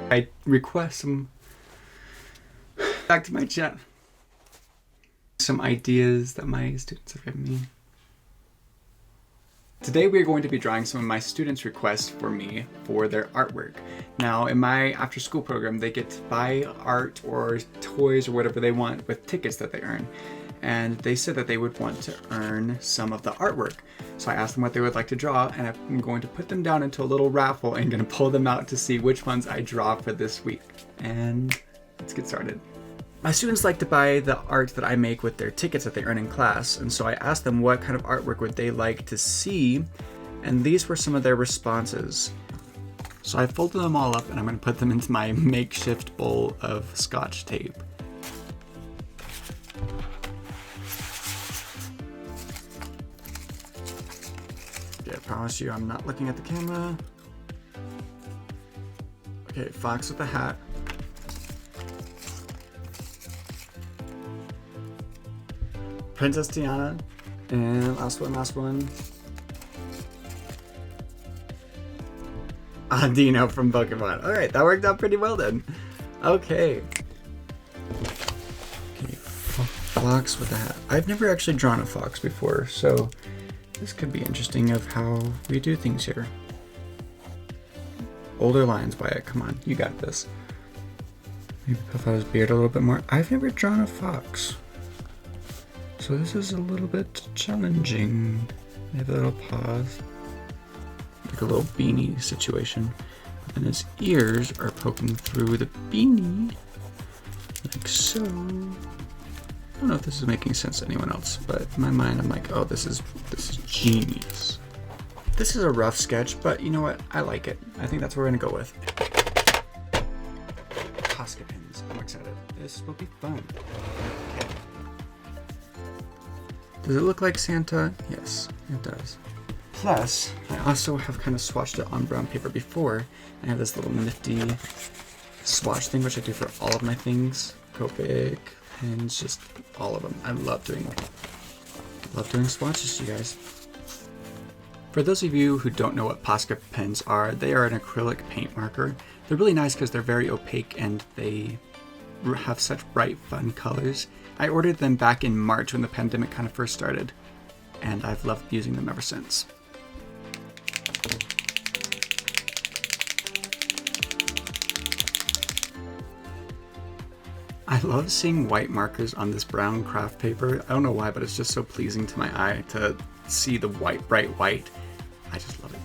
I request some back to my chat. Some ideas that my students have given me. Today we are going to be drawing some of my students' requests for me for their artwork. Now in my after school program they get to buy art or toys or whatever they want with tickets that they earn. And they said that they would want to earn some of the artwork. So I asked them what they would like to draw, and I'm going to put them down into a little raffle and going to pull them out to see which ones I draw for this week. And let's get started. My students like to buy the art that I make with their tickets that they earn in class, and so I asked them what kind of artwork would they like to see, and these were some of their responses. So I folded them all up and I'm going to put them into my makeshift bowl of Scotch tape. Okay, I promise you I'm not looking at the camera. Okay, fox with a hat. Princess Tiana, and last one. Audino from Pokemon. Alright, that worked out pretty well then. Okay. Fox with a hat. I've never actually drawn a fox before, so this could be interesting of how we do things here. Older lines, Wyatt, come on, you got this. Maybe puff out his beard a little bit more. I've never drawn a fox. So this is a little bit challenging. I have a little paws, like a little beanie situation. And his ears are poking through the beanie, like so. I don't know if this is making sense to anyone else, but in my mind I'm like, oh, this is genius. This is a rough sketch, but you know what? I like it. I think that's what we're gonna go with. Posca pins. I'm excited. This will be fun. Okay. Does it look like Santa? Yes, it does. Plus, I also have kind of swatched it on brown paper before. I have this little nifty swatch thing, which I do for all of my things. Copic, pens, just all of them. I love doing swatches, you guys. For those of you who don't know what Posca pens are, they are an acrylic paint marker. They're really nice because they're very opaque and they have such bright, fun colors. I ordered them back in March when the pandemic kind of first started, and I've loved using them ever since. I love seeing white markers on this brown craft paper. I don't know why, but it's just so pleasing to my eye to see the white, bright white. I just love it.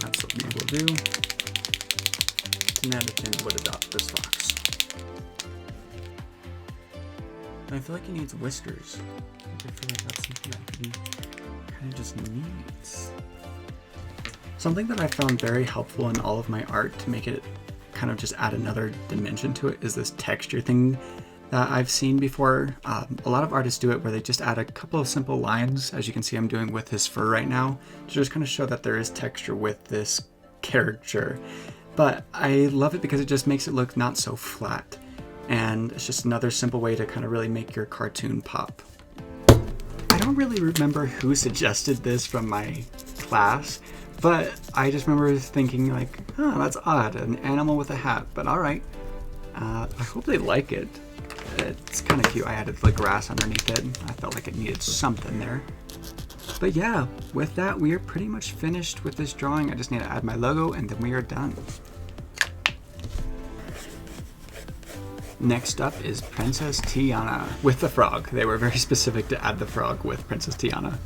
That's what we will do. Tiana would adopt this fox. And I feel like he needs whiskers. I feel like that's something that he kind of just needs. Something that I found very helpful in all of my art to make it kind of just add another dimension to it is this texture thing that I've seen before. A lot of artists do it where they just add a couple of simple lines, as you can see I'm doing with his fur right now, to just kind of show that there is texture with this character. But I love it because it just makes it look not so flat. And it's just another simple way to kind of really make your cartoon pop. I don't really remember who suggested this from my class, but I just remember thinking like, oh, that's odd, an animal with a hat, but all right. I hope they like it. It's kind of cute. I added the grass underneath it. I felt like it needed something there. But yeah, with that, we are pretty much finished with this drawing. I just need to add my logo and then we are done. Next up is Princess Tiana with the frog. They were very specific to add the frog with Princess Tiana.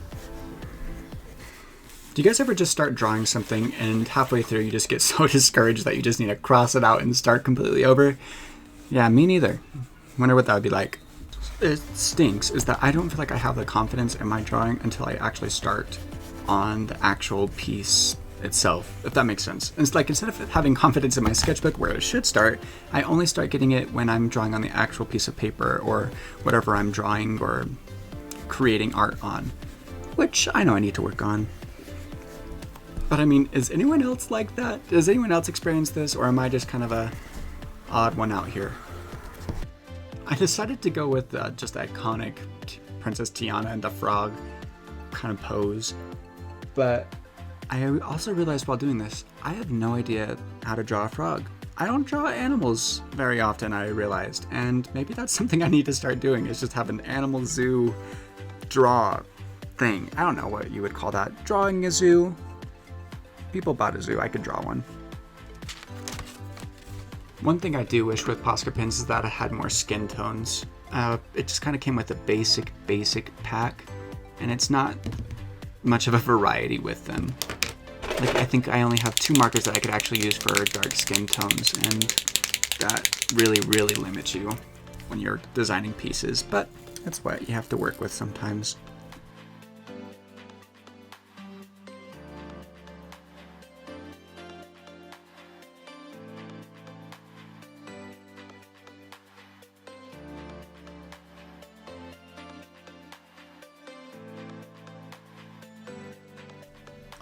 Do you guys ever just start drawing something and halfway through you just get so discouraged that you just need to cross it out and start completely over? Yeah, me neither. Wonder what that would be like. It stinks is that I don't feel like I have the confidence in my drawing until I actually start on the actual piece itself, if that makes sense. And it's like, instead of having confidence in my sketchbook where it should start, I only start getting it when I'm drawing on the actual piece of paper or whatever I'm drawing or creating art on, which I know I need to work on. But I mean, is anyone else like that? Does anyone else experience this, or am I just kind of a odd one out here? I decided to go with just the iconic Princess Tiana and the frog kind of pose, but I also realized while doing this, I have no idea how to draw a frog. I don't draw animals very often, I realized, and maybe that's something I need to start doing, is just have an animal zoo draw thing. I don't know what you would call that. Drawing a zoo? People bought a zoo, I could draw one. One thing I do wish with Posca pins is that I had more skin tones. It just kind of came with a basic pack, and it's not much of a variety with them. Like, I think I only have 2 markers that I could actually use for dark skin tones, and that really limits you when you're designing pieces, but that's what you have to work with sometimes.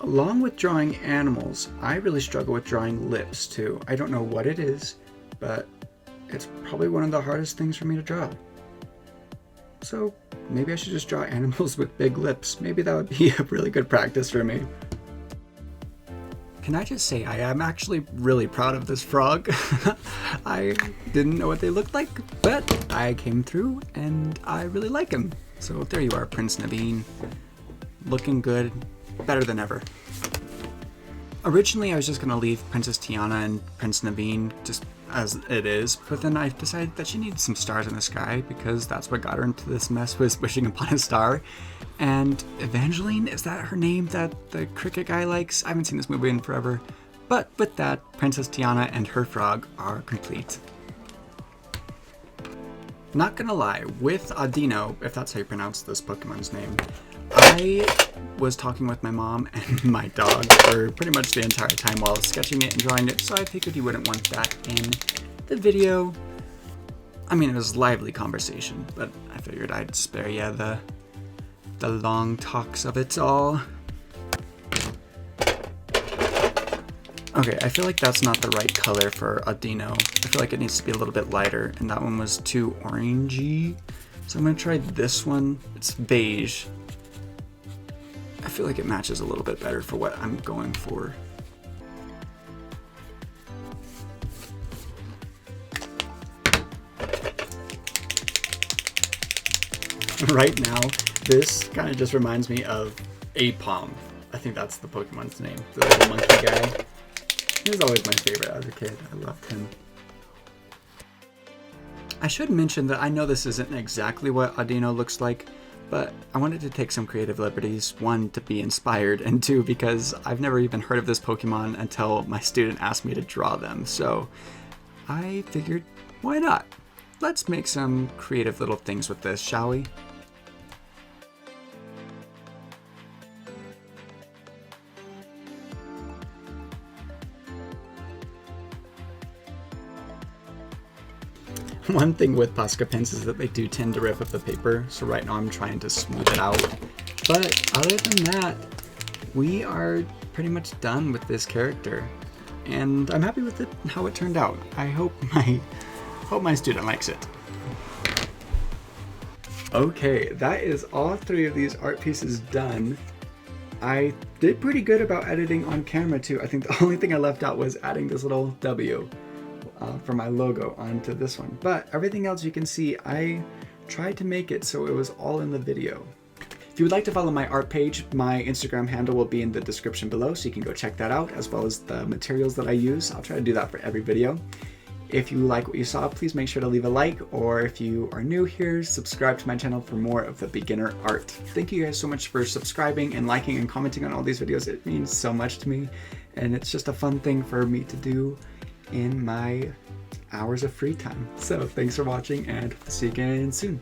Along with drawing animals, I really struggle with drawing lips too. I don't know what it is, but it's probably one of the hardest things for me to draw. So maybe I should just draw animals with big lips. Maybe that would be a really good practice for me. Can I just say I am actually really proud of this frog. I didn't know what they looked like, but I came through and I really like him. So there you are, Prince Naveen. Looking good. Better than ever. Originally I was just going to leave Princess Tiana and Prince Naveen just as it is, but then I decided that she needed some stars in the sky because that's what got her into this mess, was wishing upon a star. And Evangeline, is that her name that the cricket guy likes? I haven't seen this movie in forever. But with that, Princess Tiana and her frog are complete. Not gonna lie, with Audino, if that's how you pronounce this Pokemon's name, I was talking with my mom and my dog for pretty much the entire time while sketching it and drawing it, so I figured you wouldn't want that in the video. I mean, it was lively conversation, but I figured I'd spare you the long talks of it all. Okay, I feel like that's not the right color for Audino. I feel like it needs to be a little bit lighter, and that one was too orangey. So I'm gonna try this one. It's beige. I feel like it matches a little bit better for what I'm going for. Right now, this kind of just reminds me of Apom. I think that's the Pokemon's name, the little monkey guy. He was always my favorite as a kid. I loved him. I should mention that I know this isn't exactly what Audino looks like, but I wanted to take some creative liberties, 1, to be inspired, and 2, because I've never even heard of this Pokemon until my student asked me to draw them, so I figured, why not? Let's make some creative little things with this, shall we? One thing with Posca pens is that they do tend to rip up the paper, so right now I'm trying to smooth it out. But other than that, we are pretty much done with this character, and I'm happy with it, how it turned out. I hope my student likes it. Okay, that is all 3 of these art pieces done. I did pretty good about editing on camera too. I think the only thing I left out was adding this little W. For my logo onto this one, but everything else you can see, I tried to make it so it was all in the video. If you would like to follow my art page, my Instagram handle will be in the description below, so you can go check that out, as well as the materials that I use. I'll try to do that for every video. If you like what you saw, please make sure to leave a like, or if you are new here, subscribe to my channel for more of the beginner art. Thank you guys so much for subscribing and liking and commenting on all these videos. It means so much to me, and it's just a fun thing for me to do in my hours of free time. So thanks for watching, and see you again soon.